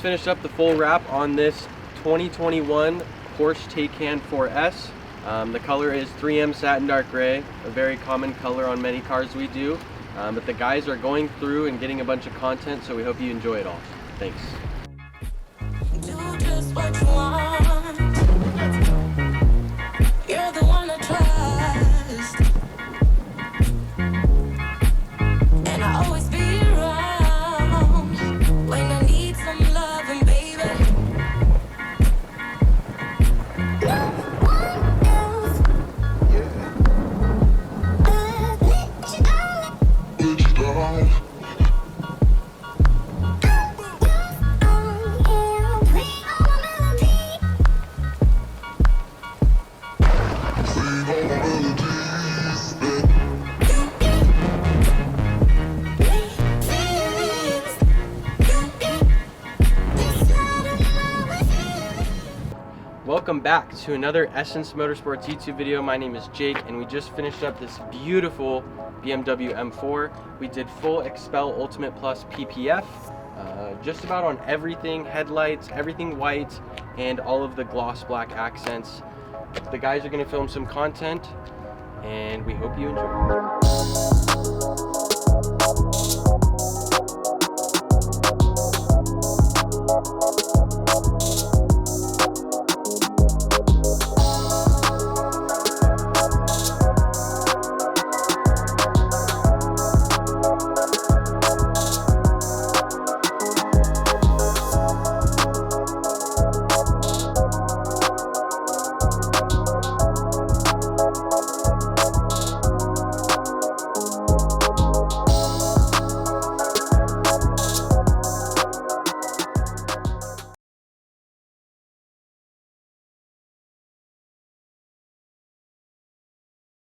just finished up the full wrap on this 2021 Porsche Taycan 4S. The color is 3M Satin Dark Grey, a very common color on many cars we do. But the guys are going through and getting a bunch of content, so we hope you enjoy it all. Thanks. Do just what you want. You're the one I trust, and I always be around when I need some loving, baby. No one else. I've let you down. Welcome back to another Essence Motorsports YouTube video. My name is Jake, and we just finished up this beautiful BMW M4. We did full Xpel Ultimate Plus PPF, just about on everything, headlights, everything white, and all of the gloss black accents. The guys are going to film some content, and we hope you enjoy.